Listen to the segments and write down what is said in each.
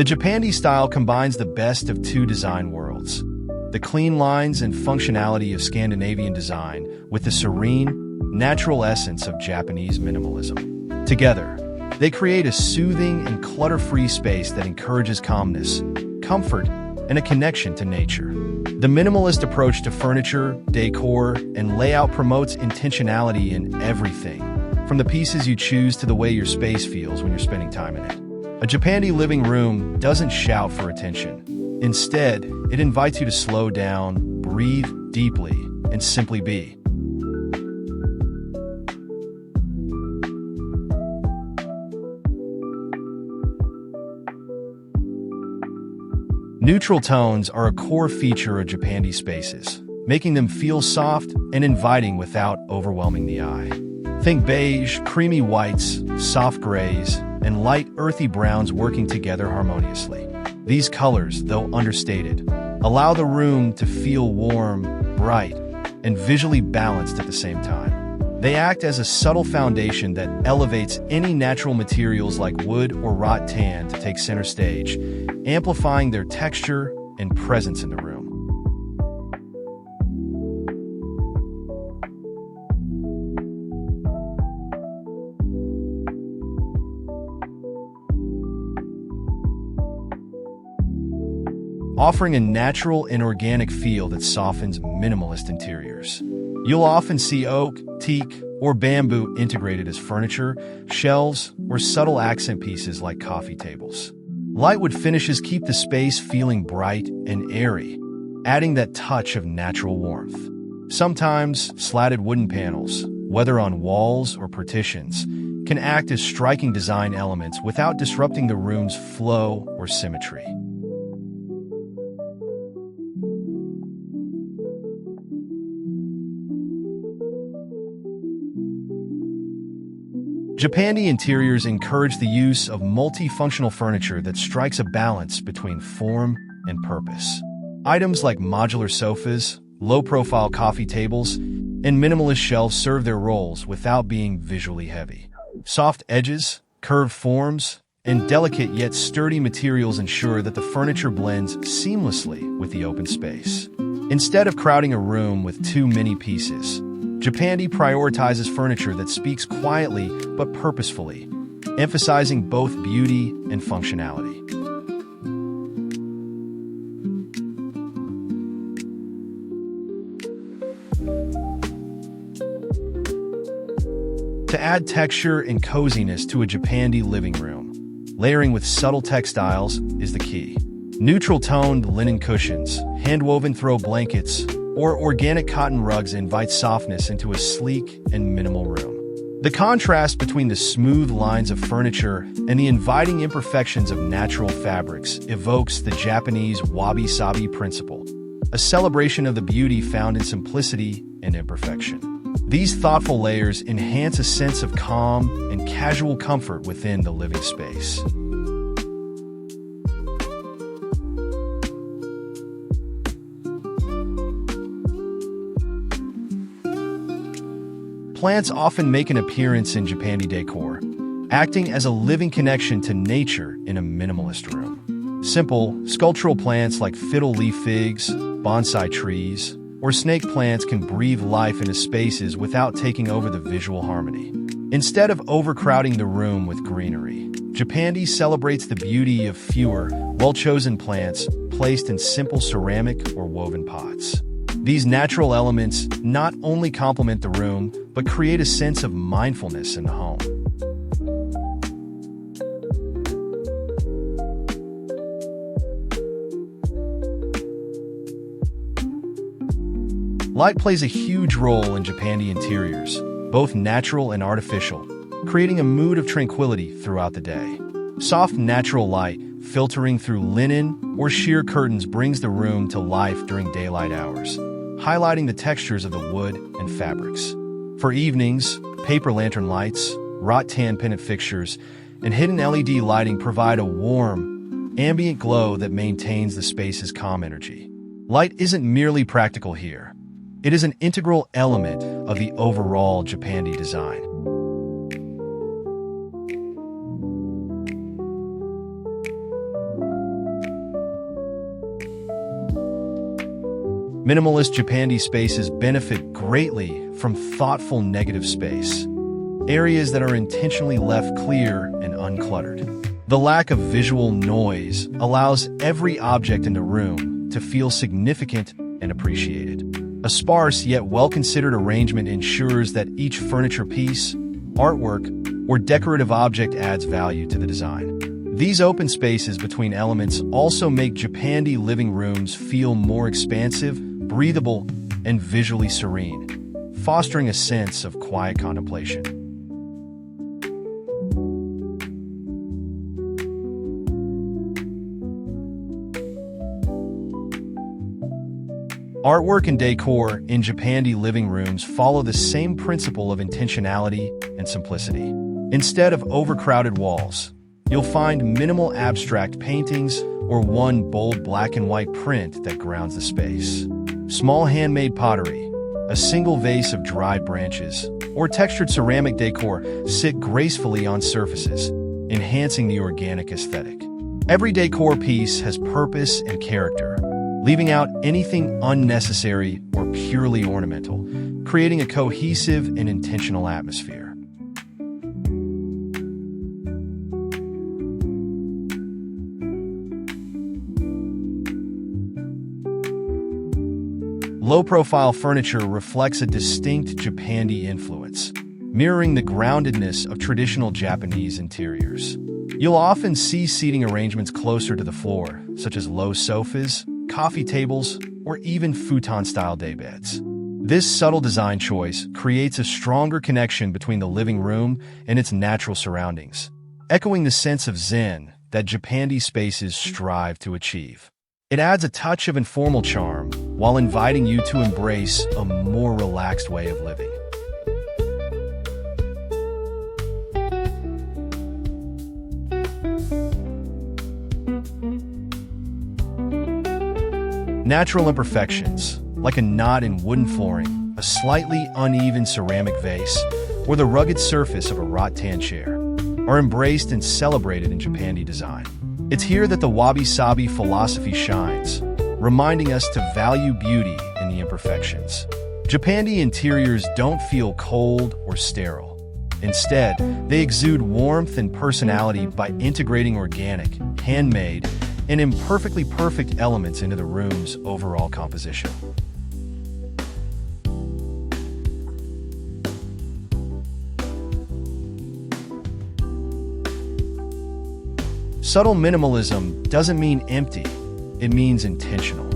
The Japandi style combines the best of two design worlds: the clean lines and functionality of Scandinavian design with the serene, natural essence of Japanese minimalism. Together, they create a soothing and clutter-free space that encourages calmness, comfort, and a connection to nature. The minimalist approach to furniture, decor, and layout promotes intentionality in everything, from the pieces you choose to the way your space feels when you're spending time in it. A Japandi living room doesn't shout for attention. Instead, it invites you to slow down, breathe deeply, and simply be. Neutral tones are a core feature of Japandi spaces, making them feel soft and inviting without overwhelming the eye. Think beige, creamy whites, soft grays, and light, earthy browns working together harmoniously. These colors, though understated, allow the room to feel warm, bright, and visually balanced at the same time. They act as a subtle foundation that elevates any natural materials like wood or wrought tan to take center stage, amplifying their texture and presence in the room. Offering a natural and organic feel that softens minimalist interiors. You'll often see oak, teak, or bamboo integrated as furniture, shelves, or subtle accent pieces like coffee tables. Lightwood finishes keep the space feeling bright and airy, adding that touch of natural warmth. Sometimes, slatted wooden panels, whether on walls or partitions, can act as striking design elements without disrupting the room's flow or symmetry. Japandi interiors encourage the use of multifunctional furniture that strikes a balance between form and purpose. Items like modular sofas, low-profile coffee tables, and minimalist shelves serve their roles without being visually heavy. Soft edges, curved forms, and delicate yet sturdy materials ensure that the furniture blends seamlessly with the open space. Instead of crowding a room with too many pieces, Japandi prioritizes furniture that speaks quietly but purposefully, emphasizing both beauty and functionality. To add texture and coziness to a Japandi living room, layering with subtle textiles is the key. Neutral-toned linen cushions, hand-woven throw blankets, or organic cotton rugs invite softness into a sleek and minimal room. The contrast between the smooth lines of furniture and the inviting imperfections of natural fabrics evokes the Japanese wabi-sabi principle, a celebration of the beauty found in simplicity and imperfection. These thoughtful layers enhance a sense of calm and casual comfort within the living space. Plants often make an appearance in Japandi decor, acting as a living connection to nature in a minimalist room. Simple, sculptural plants like fiddle leaf figs, bonsai trees, or snake plants can breathe life into spaces without taking over the visual harmony. Instead of overcrowding the room with greenery, Japandi celebrates the beauty of fewer, well-chosen plants placed in simple ceramic or woven pots. These natural elements not only complement the room, but create a sense of mindfulness in the home. Light plays a huge role in Japandi interiors, both natural and artificial, creating a mood of tranquility throughout the day. Soft natural light, filtering through linen or sheer curtains, brings the room to life during daylight hours, highlighting the textures of the wood and fabrics. For evenings, paper lantern lights, wrought tan pendant fixtures, and hidden LED lighting provide a warm, ambient glow that maintains the space's calm energy. Light isn't merely practical here. It is an integral element of the overall Japandi design. Minimalist Japandi spaces benefit greatly from thoughtful negative space, areas that are intentionally left clear and uncluttered. The lack of visual noise allows every object in the room to feel significant and appreciated. A sparse yet well-considered arrangement ensures that each furniture piece, artwork, or decorative object adds value to the design. These open spaces between elements also make Japandi living rooms feel more expansive, breathable, and visually serene, fostering a sense of quiet contemplation. Artwork and decor in Japandi living rooms follow the same principle of intentionality and simplicity. Instead of overcrowded walls, you'll find minimal abstract paintings or one bold black and white print that grounds the space. Small handmade pottery, a single vase of dried branches, or textured ceramic decor sit gracefully on surfaces, enhancing the organic aesthetic. Every decor piece has purpose and character, leaving out anything unnecessary or purely ornamental, creating a cohesive and intentional atmosphere. Low-profile furniture reflects a distinct Japandi influence, mirroring the groundedness of traditional Japanese interiors. You'll often see seating arrangements closer to the floor, such as low sofas, coffee tables, or even futon-style daybeds. This subtle design choice creates a stronger connection between the living room and its natural surroundings, echoing the sense of zen that Japandi spaces strive to achieve. It adds a touch of informal charm while inviting you to embrace a more relaxed way of living. Natural imperfections, like a knot in wooden flooring, a slightly uneven ceramic vase, or the rugged surface of a wrought-tan chair, are embraced and celebrated in Japandi design. It's here that the wabi-sabi philosophy shines, reminding us to value beauty in the imperfections. Japandi interiors don't feel cold or sterile. Instead, they exude warmth and personality by integrating organic, handmade, and imperfectly perfect elements into the room's overall composition. Subtle minimalism doesn't mean empty, it means intentional.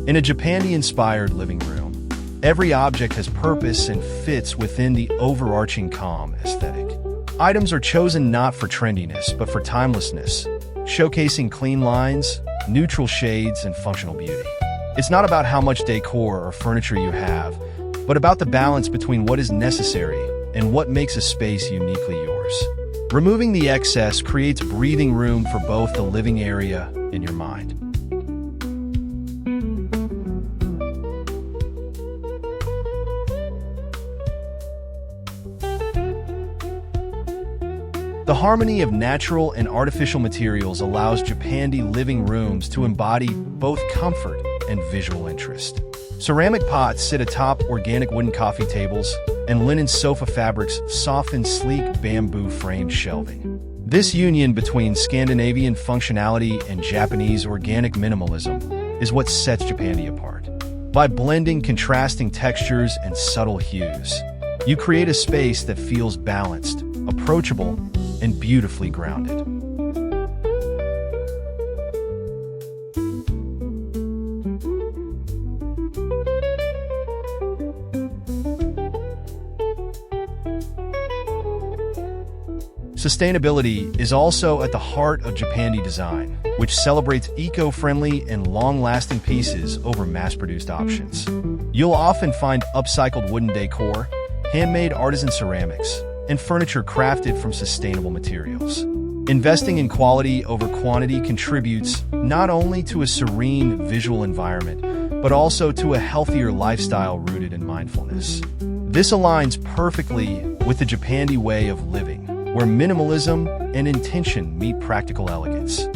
In a Japandi-inspired living room, every object has purpose and fits within the overarching calm aesthetic. Items are chosen not for trendiness, but for timelessness, showcasing clean lines, neutral shades, and functional beauty. It's not about how much decor or furniture you have, but about the balance between what is necessary and what makes a space uniquely yours. Removing the excess creates breathing room for both the living area and your mind. The harmony of natural and artificial materials allows Japandi living rooms to embody both comfort and visual interest. Ceramic pots sit atop organic wooden coffee tables, and linen sofa fabrics soften sleek bamboo-framed shelving. This union between Scandinavian functionality and Japanese organic minimalism is what sets Japandi apart. By blending contrasting textures and subtle hues, you create a space that feels balanced, approachable, and beautifully grounded. Sustainability is also at the heart of Japandi design, which celebrates eco-friendly and long-lasting pieces over mass-produced options. You'll often find upcycled wooden decor, handmade artisan ceramics, and furniture crafted from sustainable materials. Investing in quality over quantity contributes not only to a serene visual environment, but also to a healthier lifestyle rooted in mindfulness. This aligns perfectly with the Japandi way of living, where minimalism and intention meet practical elegance.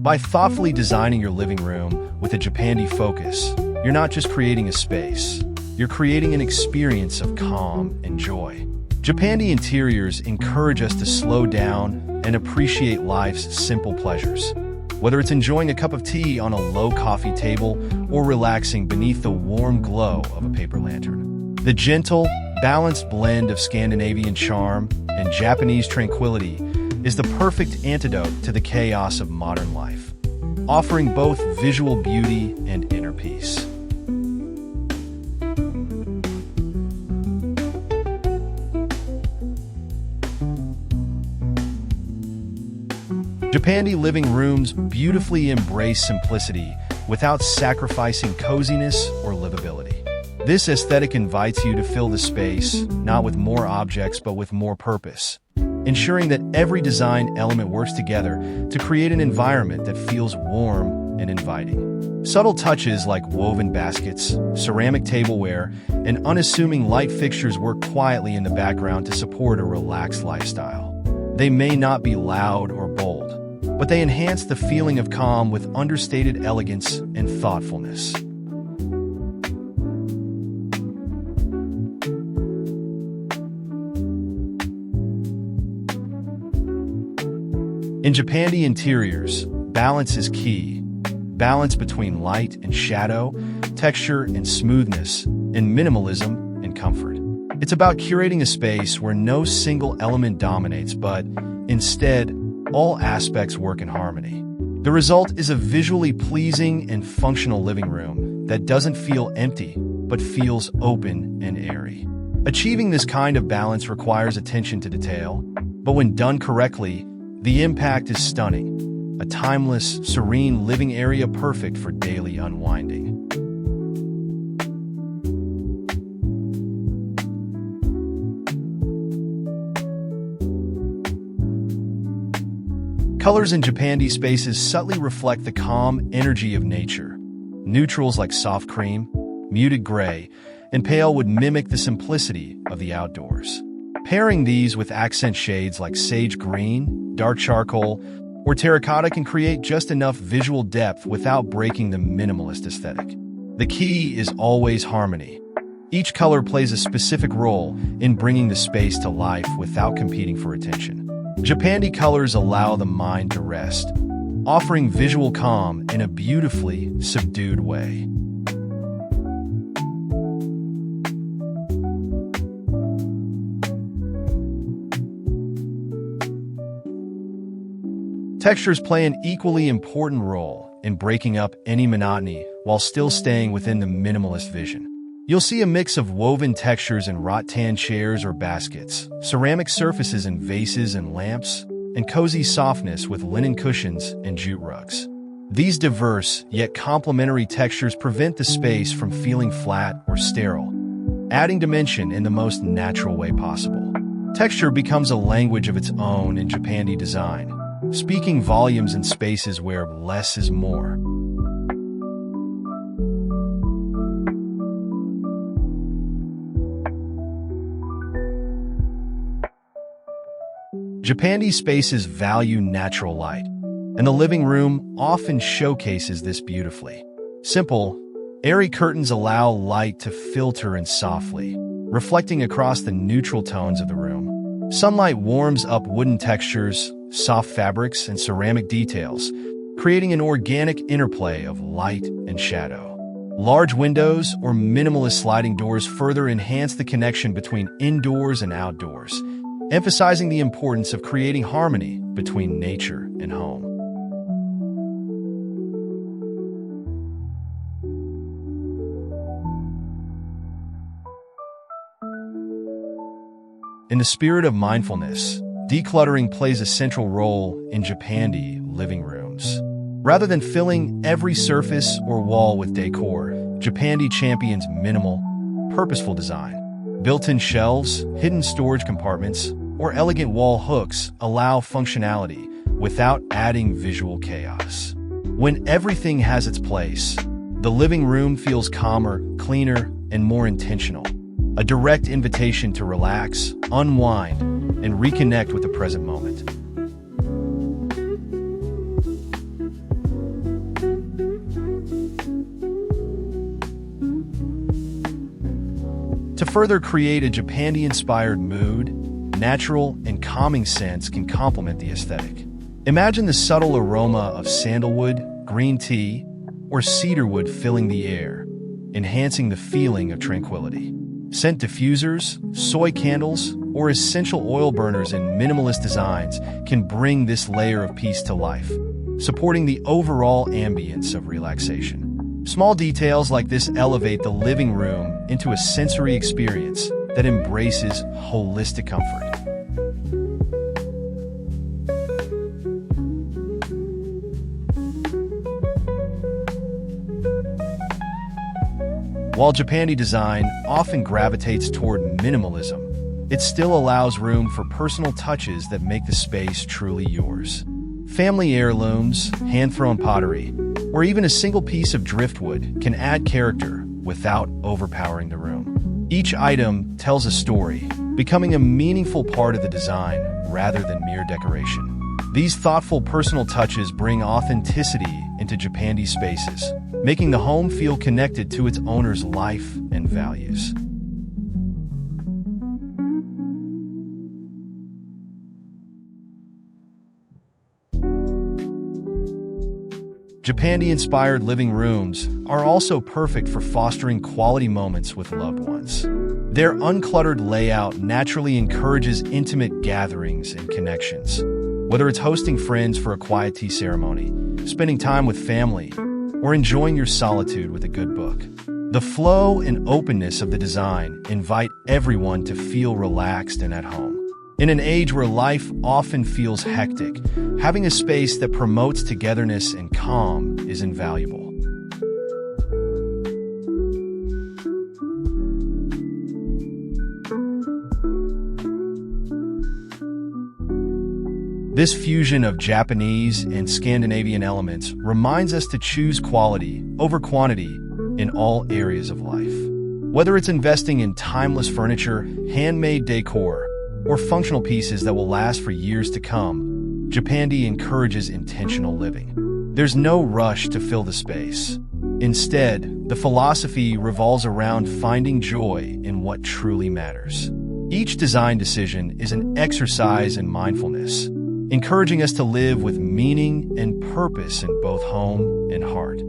By thoughtfully designing your living room with a Japandi focus, you're not just creating a space, you're creating an experience of calm and joy. Japandi interiors encourage us to slow down and appreciate life's simple pleasures. Whether it's enjoying a cup of tea on a low coffee table or relaxing beneath the warm glow of a paper lantern. The gentle, balanced blend of Scandinavian charm and Japanese tranquility is the perfect antidote to the chaos of modern life, offering both visual beauty and inner peace. Japandi living rooms beautifully embrace simplicity without sacrificing coziness or livability. This aesthetic invites you to fill the space, not with more objects but with more purpose, ensuring that every design element works together to create an environment that feels warm and inviting. Subtle touches like woven baskets, ceramic tableware, and unassuming light fixtures work quietly in the background to support a relaxed lifestyle. They may not be loud or bold, but they enhance the feeling of calm with understated elegance and thoughtfulness. In Japandi interiors, balance is key. Balance between light and shadow, texture and smoothness, and minimalism and comfort. It's about curating a space where no single element dominates, but instead, all aspects work in harmony. The result is a visually pleasing and functional living room that doesn't feel empty, but feels open and airy. Achieving this kind of balance requires attention to detail, but when done correctly, the impact is stunning, a timeless, serene living area perfect for daily unwinding. Colors in Japandi spaces subtly reflect the calm energy of nature. Neutrals like soft cream, muted gray, and pale would mimic the simplicity of the outdoors. Pairing these with accent shades like sage green, dark charcoal, or terracotta can create just enough visual depth without breaking the minimalist aesthetic. The key is always harmony. Each color plays a specific role in bringing the space to life without competing for attention. Japandi colors allow the mind to rest, offering visual calm in a beautifully subdued way. Textures play an equally important role in breaking up any monotony while still staying within the minimalist vision. You'll see a mix of woven textures in rattan chairs or baskets, ceramic surfaces in vases and lamps, and cozy softness with linen cushions and jute rugs. These diverse yet complementary textures prevent the space from feeling flat or sterile, adding dimension in the most natural way possible. Texture becomes a language of its own in Japandi design, speaking volumes in spaces where less is more. Japandi spaces value natural light, and the living room often showcases this beautifully. Simple, airy curtains allow light to filter in softly, reflecting across the neutral tones of the room. Sunlight warms up wooden textures, soft fabrics, and ceramic details, creating an organic interplay of light and shadow. Large windows or minimalist sliding doors further enhance the connection between indoors and outdoors, emphasizing the importance of creating harmony between nature and home. In the spirit of mindfulness, decluttering plays a central role in Japandi living rooms. Rather than filling every surface or wall with decor, Japandi champions minimal, purposeful design. Built-in shelves, hidden storage compartments, or elegant wall hooks allow functionality without adding visual chaos. When everything has its place, the living room feels calmer, cleaner, and more intentional. A direct invitation to relax, unwind, and reconnect with the present moment. To further create a Japandi-inspired mood, natural and calming scents can complement the aesthetic. Imagine the subtle aroma of sandalwood, green tea, or cedarwood filling the air, enhancing the feeling of tranquility. Scent diffusers, soy candles, or essential oil burners in minimalist designs can bring this layer of peace to life, supporting the overall ambience of relaxation. Small details like this elevate the living room into a sensory experience that embraces holistic comfort. While Japandi design often gravitates toward minimalism, it still allows room for personal touches that make the space truly yours. Family heirlooms, hand-thrown pottery, or even a single piece of driftwood can add character without overpowering the room. Each item tells a story, becoming a meaningful part of the design rather than mere decoration. These thoughtful personal touches bring authenticity into Japandi spaces, making the home feel connected to its owner's life and values. Japandi-inspired living rooms are also perfect for fostering quality moments with loved ones. Their uncluttered layout naturally encourages intimate gatherings and connections. Whether it's hosting friends for a quiet tea ceremony, spending time with family, or enjoying your solitude with a good book, the flow and openness of the design invite everyone to feel relaxed and at home. In an age where life often feels hectic, having a space that promotes togetherness and calm is invaluable. This fusion of Japanese and Scandinavian elements reminds us to choose quality over quantity in all areas of life. Whether it's investing in timeless furniture, handmade decor, or functional pieces that will last for years to come, Japandi encourages intentional living. There's no rush to fill the space. Instead, the philosophy revolves around finding joy in what truly matters. Each design decision is an exercise in mindfulness, encouraging us to live with meaning and purpose in both home and heart.